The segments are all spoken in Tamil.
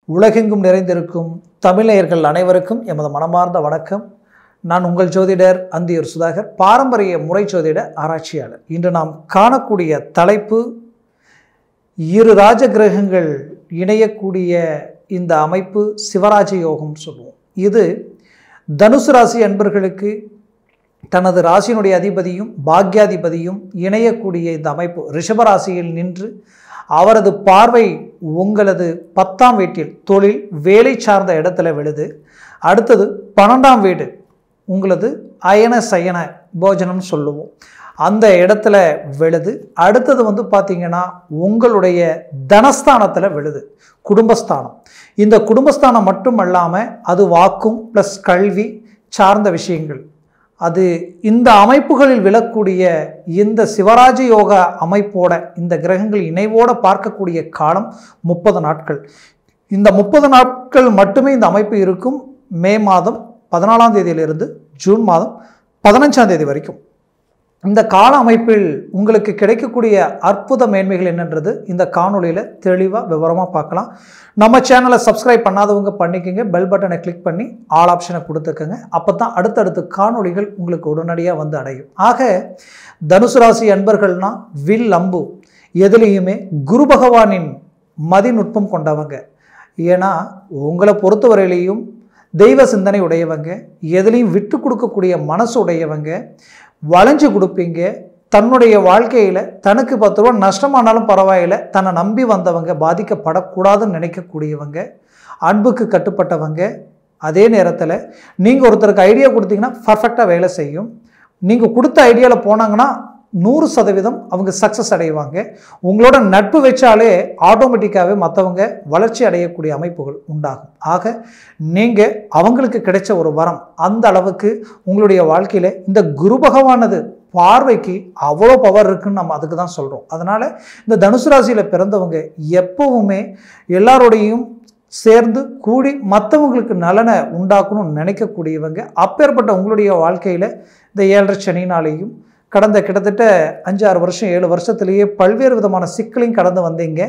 உலகெங்கும் நிறைந்திருக்கும் தமிழர்கள் அனைவருக்கும் எமது மனமார்ந்த வணக்கம். நான் உங்கள் ஜோதிடர் அந்தியூர் சுதாகர், பாரம்பரிய முறை ஜோதிட ஆராய்ச்சியாளர். இன்று நாம் காணக்கூடிய தலைப்பு, இரு ராஜ கிரகங்கள் இணையக்கூடிய இந்த அமைப்பு சிவராஜ யோகம் சொல்லுவோம். இது தனுசு ராசி அன்பர்களுக்கு தனது ராசியினுடைய அதிபதியும் பாக்யாதிபதியும் இணையக்கூடிய இந்த அமைப்பு ரிஷபராசியில் நின்று அவரது பார்வை உங்களது 10ஆம் வீட்டில் தொழில் வேலை சார்ந்த இடத்துல விழுது. அடுத்தது 12ஆம் வீடு உங்களது அயன சயன போஜனம் சொல்லுவோம், அந்த இடத்துல விழுது. அடுத்தது பார்த்தீங்கன்னா உங்களுடைய தனஸ்தானத்தில் விழுது, குடும்பஸ்தானம். இந்த குடும்பஸ்தானம் மட்டும் அல்லாமல் அது வாக்கும் ப்ளஸ் கல்வி சார்ந்த விஷயங்கள். அது இந்த அமைப்புகளில் விழக்கூடிய இந்த சிவராஜ யோக அமைப்போட இந்த கிரகங்கள் இணைவோடு பார்க்கக்கூடிய காலம் 30 நாட்கள். இந்த 30 நாட்கள் மட்டுமே இந்த அமைப்பு இருக்கும். மே மாதம் 14ஆம் தேதியிலிருந்து ஜூன் மாதம் 15ஆம் தேதி வரைக்கும் இந்த கால அமைப்பில் உங்களுக்கு கிடைக்கக்கூடிய அற்புத மேன்மைகள் என்னன்றது இந்த காணொலியில் தெளிவாக விவரமாக பார்க்கலாம். நம்ம சேனலை சப்ஸ்கிரைப் பண்ணாதவங்க பண்ணிக்கோங்க, பெல் பட்டனை கிளிக் பண்ணி ஆல் ஆப்ஷனை கொடுத்துக்கோங்க. அப்போ தான் அடுத்தடுத்த காணொலிகள் உங்களுக்கு உடனடியாக வந்து அடையும். ஆக தனுசு ராசி அன்பர்கள்னா வில் அம்பு எதுலேயுமே குரு பகவானின் மதிநுட்பம் கொண்டவங்க. ஏன்னா உங்களை பொறுத்தவரையிலையும் தெய்வ சிந்தனை உடையவங்க, எதுலேயும் விட்டு கொடுக்கக்கூடிய மனசு உடையவங்க, வளைஞ்சு கொடுப்பீங்க. தன்னுடைய வாழ்க்கையில் தனக்கு 10 ரூபா நஷ்டமானாலும் பரவாயில்ல, தன்னை நம்பி வந்தவங்க பாதிக்கப்படக்கூடாதுன்னு நினைக்கக்கூடியவங்க, அன்புக்கு கட்டுப்பட்டவங்க. அதே நேரத்தில் நீங்கள் ஒருத்தருக்கு ஐடியா கொடுத்தீங்கன்னா பர்ஃபெக்டாக வேலை செய்யும். நீங்கள் கொடுத்த ஐடியாவில் போனாங்கன்னா 100% அவங்க சக்ஸஸ் அடைவாங்க. உங்களோட நட்பு வச்சாலே ஆட்டோமேட்டிக்காகவே மற்றவங்க வளர்ச்சி அடையக்கூடிய அமைப்புகள் உண்டாகும். ஆக நீங்கள் அவங்களுக்கு கிடைச்ச ஒரு வரம், அந்த அளவுக்கு உங்களுடைய வாழ்க்கையில் இந்த குரு பகவானது பார்வைக்கு அவ்வளோ பவர் இருக்குன்னு நம்ம அதுக்கு தான் சொல்கிறோம். அதனால் இந்த தனுசு ராசியில் பிறந்தவங்க எப்பவுமே எல்லாரோடையும் சேர்ந்து கூடி மற்றவங்களுக்கு நலனை உண்டாக்கணும்னு நினைக்கக்கூடியவங்க. அப்பேற்பட்ட உங்களுடைய வாழ்க்கையில் இந்த 7.5 சனினாலேயும் கடந்த கிட்டத்தட்ட 5-6 வருஷம் 7 வருஷத்துலேயே பல்வேறு விதமான சிக்கலையும் கடந்து வந்தீங்க.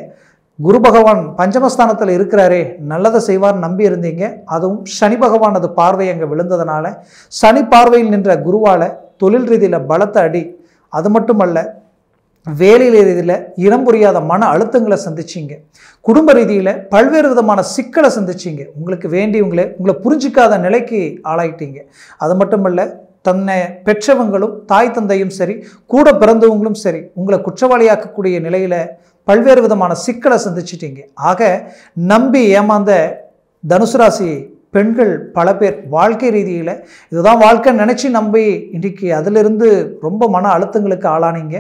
குரு பகவான் பஞ்சமஸ்தானத்தில் இருக்கிறாரே, நல்லதை செய்வார் நம்பி இருந்தீங்க. அதுவும் சனி பகவானது பார்வை அங்கே விழுந்ததுனால சனி பார்வையில் நின்ற குருவால் தொழில் ரீதியில் பலத்த அடி, அது மட்டுமல்ல வேலை ரீதியில் இனம் புரியாத மன அழுத்தங்களை சந்திச்சிங்க. குடும்ப ரீதியில் பல்வேறு விதமான சிக்கலை சந்திச்சிங்க. உங்களுக்கு வேண்டியவங்களே உங்களை புரிஞ்சிக்காத நிலைக்கு ஆளாயிட்டீங்க. அது மட்டுமல்ல, தன்னை பெற்றவங்களும் தாய் தந்தையும் சரி, கூட பிறந்தவங்களும் சரி, உங்களை குற்றவாளியாக்கக்கூடிய நிலையில் பல்வேறு விதமான சிக்கலை சந்திச்சிட்டீங்க. ஆக நம்பி ஏமாந்த தனுசு ராசி பெண்கள் பல பேர் வாழ்க்கை ரீதியில் இதுதான் வாழ்க்கை நினச்சி நம்பி இன்றைக்கி அதிலிருந்து ரொம்ப மன அழுத்தங்களுக்கு ஆளானீங்க.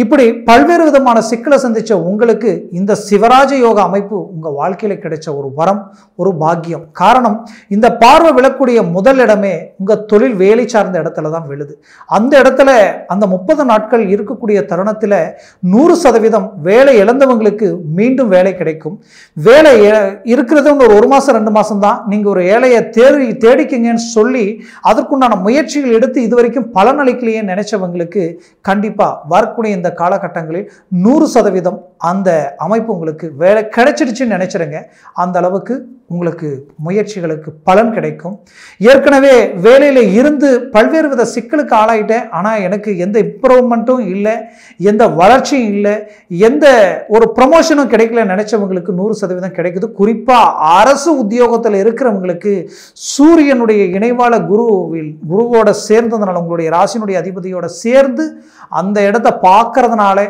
இப்படி பல்வேறு விதமான சிக்கலை சந்தித்த உங்களுக்கு இந்த சிவராஜ யோக அமைப்பு உங்கள் வாழ்க்கையில் கிடைச்ச ஒரு வரம், ஒரு பாக்கியம். காரணம், இந்த பார்வை விழக்கூடிய முதல் இடமே உங்கள் தொழில் வேலை சார்ந்த இடத்துல தான் விழுது. அந்த இடத்துல அந்த 30 நாட்கள் இருக்கக்கூடிய தருணத்தில் 100% வேலை இழந்தவங்களுக்கு மீண்டும் வேலை கிடைக்கும். வேலை இருக்கிறது ஒரு 1 மாதம் 2 மாதம் தான். நீங்கள் ஒரு வேலையை தேடிக்கிங்கன்னு சொல்லி அதற்குண்டான முயற்சிகள் எடுத்து இதுவரைக்கும் பலனளிக்கலையே நினைச்சவங்களுக்கு கண்டிப்பாக வரக்கூடிய இந்த காலகட்டங்களில் 100% அந்த அமைப்பு உங்களுக்கு வேலை கிடைச்சிடுச்சுன்னு நினைச்சிருங்க. அந்த அளவுக்கு உங்களுக்கு முயற்சிகளுக்கு பலன் கிடைக்கும். ஏற்கனவே வேலையில் இருந்து பல்வேறு வித சிக்கலுக்கு ஆளாயிட்டேன், ஆனால் எனக்கு எந்த இம்ப்ரூவ்மெண்ட்டும் இல்லை, எந்த வளர்ச்சியும் இல்லை, எந்த ஒரு ப்ரமோஷனும் கிடைக்கல நினைச்சவங்களுக்கு 100% கிடைக்குது. குறிப்பாக அரசு உத்தியோகத்தில் இருக்கிறவங்களுக்கு சூரியனுடைய இணைவால குருவோட சேர்ந்ததுனால, உங்களுடைய ராசியினுடைய அதிபதியோட சேர்ந்து அந்த இடத்தை பார்க்கறதுனால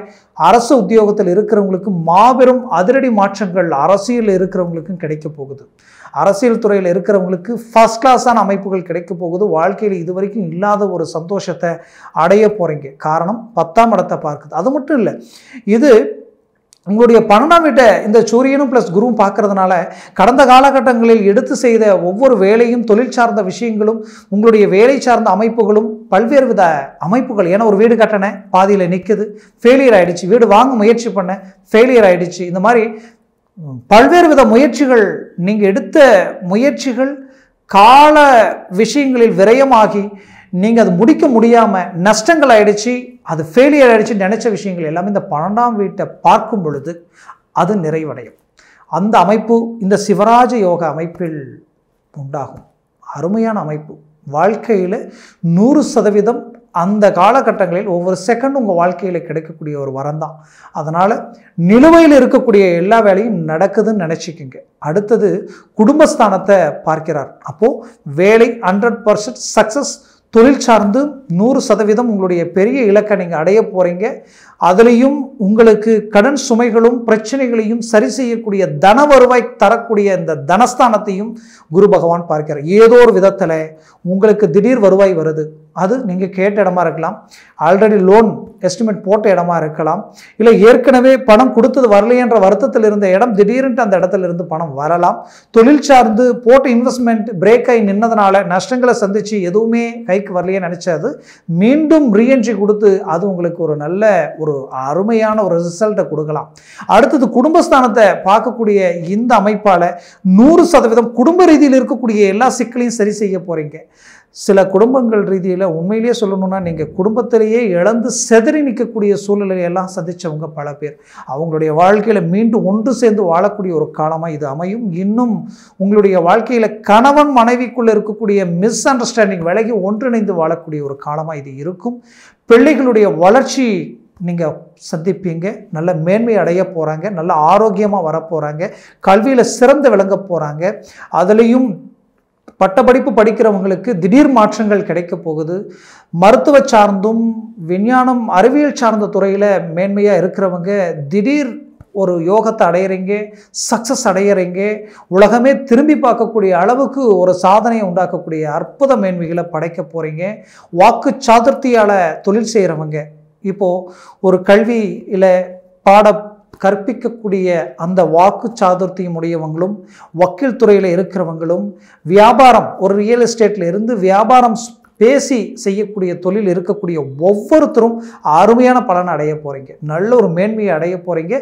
அரசு உத்தியோகத்தில் இருக்கிறவங்களுக்கு மாபெரும் அதிரடி மாற்றங்கள் அரசியல் இருக்கிறவங்களுக்கும் கிடைக்க போகுது. அரசியல் துறையில் இருக்கிறவங்களுக்கு ஃபர்ஸ்ட் கிளாஸான அமைப்புகள் கிடைக்க போகுது. வாழ்க்கையில் இதுவரைக்கும் இல்லாத ஒரு சந்தோஷத்தை அடைய போகிறீங்க. காரணம், 10ஆம் இடத்தை பார்க்குது. அது மட்டும் இல்லை, இது உங்களுடைய 12ஆம் வீட்டை இந்த சூரியனும் ப்ளஸ் குருவும் பார்க்கறதுனால கடந்த காலகட்டங்களில் எடுத்து செய்த ஒவ்வொரு வேலையும், தொழில் சார்ந்த விஷயங்களும், உங்களுடைய வேலை சார்ந்த அமைப்புகளும், பல்வேறு வித அமைப்புகள். ஏன்னா ஒரு வீடு கட்டினேன் பாதியில் நிற்குது, ஃபெயிலியர் ஆகிடுச்சு, வீடு வாங்க முயற்சி பண்ணேன் ஃபெயிலியர் ஆகிடுச்சு. இந்த மாதிரி பல்வேறு வித முயற்சிகள், நீங்கள் எடுத்த முயற்சிகள் கால விஷயங்களில் விரயமாகி நீங்கள் அது முடிக்க முடியாமல் நஷ்டங்கள் ஆகிடுச்சு, அது ஃபெயிலியர் ஆகிடுச்சு நினச்ச விஷயங்கள் எல்லாமே இந்த 12ஆம் வீட்டை பார்க்கும் பொழுது அது நிறைவடையும். அந்த அமைப்பு இந்த சிவராஜ யோக அமைப்பில் உண்டாகும். அருமையான அமைப்பு. வாழ்க்கையில் 100% அந்த காலகட்டங்களில் ஒவ்வொரு செகண்டும் உங்கள் வாழ்க்கையில் கிடைக்கக்கூடிய ஒரு வரம் தான். அதனால் நிலுவையில் இருக்கக்கூடிய எல்லா வேலையும் நடக்குதுன்னு நினச்சிக்கோங்க. அடுத்தது குடும்பஸ்தானத்தை பார்க்கிறார். அப்போது வேலை 100% சக்ஸஸ், தொழில் சார்ந்து 100% உங்களுடைய பெரிய இலக்கை நீங்கள் அடைய போகிறீங்க. அதுலேயும் உங்களுக்கு கடன் சுமைகளும் பிரச்சனைகளையும் சரி செய்யக்கூடிய தன வருவாய் தரக்கூடிய இந்த தனஸ்தானத்தையும் குரு பகவான் பார்க்கிறார். ஏதோ ஒரு விதத்தில் உங்களுக்கு திடீர் வருவாய் வருது. அது நீங்கள் கேட்ட இடமா இருக்கலாம், ஆல்ரெடி லோன் எஸ்டிமேட் போட்ட இடமா இருக்கலாம், இல்லை ஏற்கனவே பணம் கொடுத்தது வரலையென்ற வருத்தத்தில் இருந்த இடம் திடீர்னு அந்த இடத்துல இருந்து பணம் வரலாம். தொழில் சார்ந்து போட்ட இன்வெஸ்ட்மெண்ட் பிரேக் ஆகி நின்னதுனால நஷ்டங்களை சந்திச்சு எதுவுமே கைக்கு வரலையே நினைச்சது மீண்டும் ரீஎன்ட்ரி கொடுத்து அது உங்களுக்கு ஒரு நல்ல ஒரு அருமையான ஒரு ரிசல்ட்டை கொடுக்கலாம். அடுத்தது குடும்பஸ்தானத்தை பார்க்கக்கூடிய இந்த அமைப்பால 100% குடும்ப ரீதியில் இருக்கக்கூடிய எல்லா சிக்கலையும் சரி செய்ய போறீங்க. சில குடும்பங்கள் ரீதியில் உண்மையிலேயே சொல்லணும்னா நீங்கள் குடும்பத்திலேயே இழந்து செதறி நிற்கக்கூடிய சூழ்நிலையெல்லாம் சந்தித்தவங்க பல பேர். அவங்களுடைய வாழ்க்கையில் மீண்டும் ஒன்று சேர்ந்து வாழக்கூடிய ஒரு காலமாக இது அமையும். இன்னும் உங்களுடைய வாழ்க்கையில் கணவன் மனைவிக்குள்ளே இருக்கக்கூடிய மிஸ் அண்டர்ஸ்டாண்டிங் விலகி ஒன்றிணைந்து வாழக்கூடிய ஒரு காலமாக இது இருக்கும். பிள்ளைகளுடைய வளர்ச்சி நீங்கள் சந்திப்பீங்க. நல்ல மேன்மை அடைய போகிறாங்க, நல்ல ஆரோக்கியமாக வரப்போகிறாங்க, கல்வியில் சிறந்து விளங்க போகிறாங்க. அதுலேயும் பட்டப்படிப்பு படிக்கிறவங்களுக்கு திடீர் மாற்றங்கள் கிடைக்க போகுது. மருத்துவ சார்ந்தும் விஞ்ஞானம் அறிவியல் சார்ந்த துறையில் மேன்மையாக இருக்கிறவங்க திடீர் ஒரு யோகத்தை அடையிறீங்க, சக்ஸஸ் அடையிறீங்க. உலகமே திரும்பி பார்க்கக்கூடிய அளவுக்கு ஒரு சாதனையை உண்டாக்கக்கூடிய அற்புத மேன்மைகளை படைக்க போகிறீங்க. வாக்கு சாதுர்த்தியால் தொழில் செய்கிறவங்க இப்போது ஒரு கல்வி இல்லை பாட கற்பிக்கக்கூடிய அந்த வாக்கு சாதுர்த்தியம் உடையவங்களும், வக்கீல் துறையில் இருக்கிறவங்களும், வியாபாரம் ஒரு ரியல் எஸ்டேட்டில் இருந்து வியாபாரம் பேசி செய்யக்கூடிய தொழில் இருக்கக்கூடிய ஒவ்வொருத்தரும் அருமையான பலனை அடைய போகிறீங்க. நல்ல ஒரு மேன்மையை அடைய போகிறீங்க.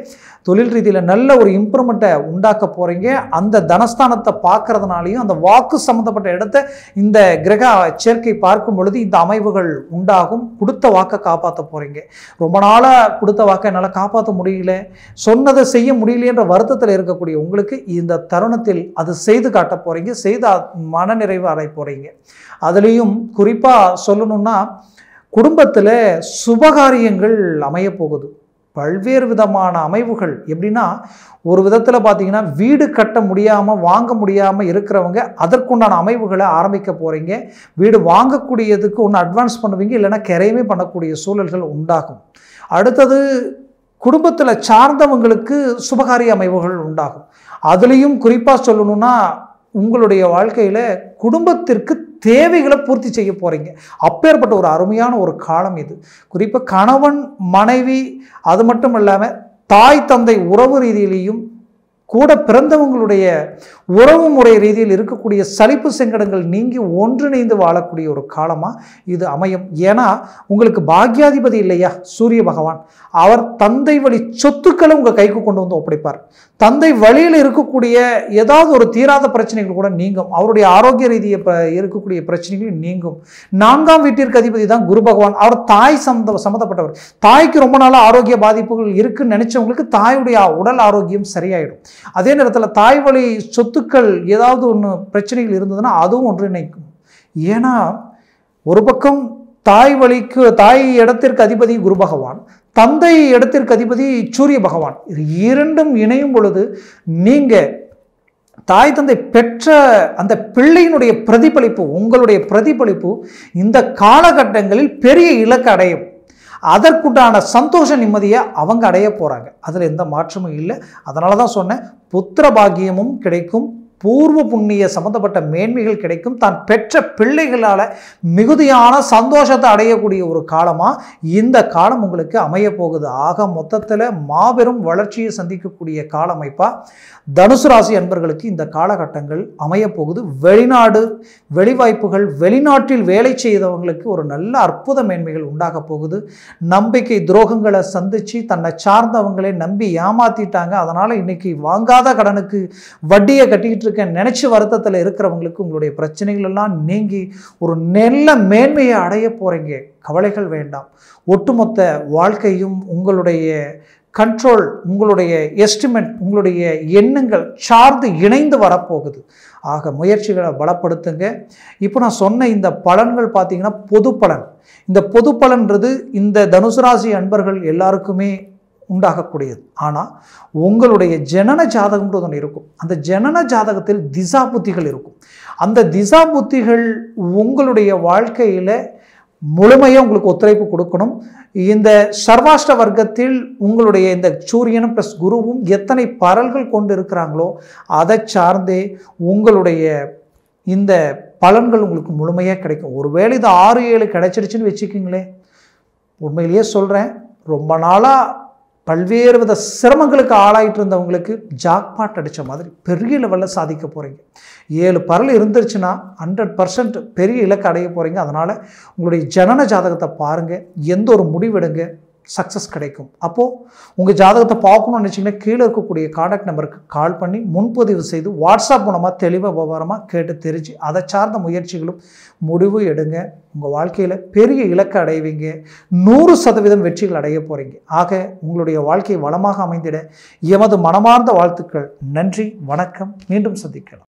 தொழில் ரீதியில் நல்ல ஒரு இம்ப்ரூவ்மெண்ட்டை உண்டாக்க போகிறீங்க. அந்த தனஸ்தானத்தை பார்க்கறதுனாலையும் அந்த வாக்கு சம்மந்தப்பட்ட இடத்த இந்த கிரக சேர்க்கை பார்க்கும் பொழுது இந்த அமைவுகள் உண்டாகும். கொடுத்த வாக்கை காப்பாற்ற போகிறீங்க. ரொம்ப நாளாக கொடுத்த வாக்கை என்னால் காப்பாற்ற முடியல, சொன்னதை செய்ய முடியலையென்ற வருத்தத்தில் இருக்கக்கூடிய உங்களுக்கு இந்த தருணத்தில் அது செய்து காட்ட போகிறீங்க. செய்து மனநிறைவு அடைய போகிறீங்க. அதுலேயும் குறிப்பாக சொல்லணும்னா குடும்பத்தில் சுபகாரியங்கள் அமைய போகுது. பல்வேறு விதமான அமைவுகள் எப்படின்னா, ஒரு விதத்தில் பார்த்தீங்கன்னா வீடு கட்ட முடியாமல் வாங்க முடியாமல் இருக்கிறவங்க அதற்குண்டான அமைவுகளை ஆரம்பிக்க போகிறீங்க. வீடு வாங்கக்கூடியதுக்கு ஒன்று அட்வான்ஸ் பண்ணுவீங்க, இல்லைன்னா கிரையமே பண்ணக்கூடிய சூழல்கள் உண்டாகும். அடுத்தது குடும்பத்தில் சார்ந்தவங்களுக்கு சுபகாரிய அமைவுகள் உண்டாகும். அதுலேயும் குறிப்பாக சொல்லணும்னா உங்களுடைய வாழ்க்கையில் குடும்பத்திற்கு தேவைகளை பூர்த்தி செய்ய போகிறீங்க. அப்பேற்பட்ட ஒரு அருமையான ஒரு காலம் இது. குறிப்பாக கணவன் மனைவி அது மட்டும் இல்லாமல் தாய் தந்தை உறவு ரீதியிலையும் கூட பிறந்தவங்களுடைய உறவு முறை ரீதியில் இருக்கக்கூடிய சலிப்பு சங்கடங்கள் நீங்கி ஒன்றிணைந்து வாழக்கூடிய ஒரு காலமாக இது அமையும். ஏன்னா உங்களுக்கு பாக்யாதிபதி இல்லையா சூரிய பகவான், அவர் தந்தை வழி சொத்துக்களை உங்கள் கைக்கு கொண்டு வந்து ஒப்படைப்பார். தந்தை வழியில் இருக்கக்கூடிய ஏதாவது ஒரு தீராத பிரச்சனைகள் கூட நீங்கும். அவருடைய ஆரோக்கிய ரீதியை இருக்கக்கூடிய பிரச்சனைகள் நீங்கும். 4ஆம் வீட்டிற்கு அதிபதி தான் குரு பகவான். அவர் தாய் சம்மந்தப்பட்டவர். தாய்க்கு ரொம்ப நாளாக ஆரோக்கிய பாதிப்புகள் இருக்குன்னு நினைச்சவங்களுக்கு தாயுடைய உடல் ஆரோக்கியம் சரியாயிடும். அதே நேரத்தில் தாய் வழி சொத்துக்கள் ஏதாவது ஒன்று பிரச்சனைகள் இருந்ததுன்னா அதுவும் ஒன்றிணைக்கும். ஏன்னா ஒரு பக்கம் தாய் இடத்திற்கு அதிபதி குரு பகவான், தந்தை இடத்திற்கு அதிபதி சூரிய பகவான். இது இரண்டும் இணையும் பொழுது நீங்கள் தாய் தந்தை பெற்ற அந்த பிள்ளையினுடைய பிரதிபலிப்பு, உங்களுடைய பிரதிபலிப்பு இந்த காலகட்டங்களில் பெரிய இலக்கு அடையும். அதற்குண்டான சந்தோஷ நிம்மதியை அவங்க அடைய போகிறாங்க. அதில் எந்த மாற்றமும் இல்லை. அதனால தான் சொன்னேன், புத்திர பாக்கியமும் கிடைக்கும், பூர்வ புண்ணிய சம்பந்தப்பட்ட மேன்மைகள் கிடைக்கும். தான் பெற்ற பிள்ளைகளால் மிகுதியான சந்தோஷத்தை அடையக்கூடிய ஒரு காலமாக இந்த காலம் உங்களுக்கு அமைய போகுது. ஆக மொத்தத்தில் மாபெரும் வளர்ச்சியை சந்திக்கக்கூடிய கால அமைப்பாக தனுசு ராசி அன்பர்களுக்கு இந்த காலகட்டங்கள் அமைய போகுது. வெளிநாடு வெளிவாய்ப்புகள், வெளிநாட்டில் வேலை செய்தவங்களுக்கு ஒரு நல்ல அற்புத மேன்மைகள் உண்டாக போகுது. நம்பிக்கை துரோகங்களை சந்தித்து தன்னை சார்ந்தவங்களே நம்பி ஏமாற்றிட்டாங்க, அதனால் இன்றைக்கி வாங்காத கடனுக்கு வட்டியை கட்டிக்கிட்டு நினைச்சு வருத்தத்தில் இருக்கிறவங்களுக்கு உங்களுடைய பிரச்சனைகள் எல்லாம் நீங்கி ஒரு நல்ல மேன்மையை அடைய போறீங்க. கவலைகள் வேண்டாம். ஒட்டுமொத்த வாழ்க்கையும் உங்களுடைய கண்ட்ரோல், உங்களுடைய எஸ்டிமேட், உங்களுடைய எண்ணங்கள் சார்ந்து இணைந்து வரப்போகுது. ஆக முயற்சிகளை பலப்படுத்துங்க. இப்போ நான் சொன்ன இந்த பலன்கள் பார்த்தீங்கன்னா பொது பலன். இந்த பொது பலன்றது இந்த தனுசு ராசி அன்பர்கள் எல்லாருக்குமே உண்டாகக்கூடியது. ஆனால் உங்களுடைய ஜனன ஜாதகம்ன்றது ஒன்று இருக்கும். அந்த ஜனன ஜாதகத்தில் திசா புத்திகள் இருக்கும். அந்த திசா புத்திகள் உங்களுடைய வாழ்க்கையில் முழுமையாக உங்களுக்கு ஒத்துழைப்பு கொடுக்கணும். இந்த சர்வாஷ்ட வர்க்கத்தில் உங்களுடைய இந்த சூரியனும் ப்ளஸ் குருவும் எத்தனை பரல்கள் கொண்டு இருக்கிறாங்களோ அதை சார்ந்தே உங்களுடைய இந்த பலன்கள் உங்களுக்கு முழுமையாக கிடைக்கும். ஒருவேளை இது 6-7 கிடைச்சிருச்சுன்னு வச்சுக்கிங்களேன், உண்மையிலேயே சொல்கிறேன், ரொம்ப நாளாக பல்வேறு வித சிரமங்களுக்கு ஆளாயிட்டு இருந்தவங்களுக்கு ஜாக்பாட் அடித்த மாதிரி பெரிய லெவலில் சாதிக்க போகிறீங்க. 7 பரல் இருந்துருச்சுன்னா 100% பெரிய இலக்கு அடைய போகிறீங்க. அதனால் உங்களுடைய ஜனன ஜாதகத்தை பாருங்கள், எந்த ஒரு முடிவெடுங்க, சக்ஸஸ் கிடைக்கும். அப்போது உங்கள் ஜாதகத்தை பார்க்கணும்னு நினச்சிங்கன்னா கீழே இருக்கக்கூடிய கான்டாக்ட் நம்பருக்கு கால் பண்ணி முன்பதிவு செய்து வாட்ஸ்அப் மூலமாக தெளிவாக விவரமாக கேட்டு தெரிஞ்சு அதை சார்ந்த முயற்சிகளும் முடிவு எடுங்க. உங்கள் வாழ்க்கையில் பெரிய இலக்கு அடைவீங்க. 100% வெற்றிகள் அடைய போகிறீங்க. ஆக உங்களுடைய வாழ்க்கை வளமாக அமைந்திட எமது மனமார்ந்த வாழ்த்துக்கள். நன்றி, வணக்கம். மீண்டும் சந்திக்கலாம்.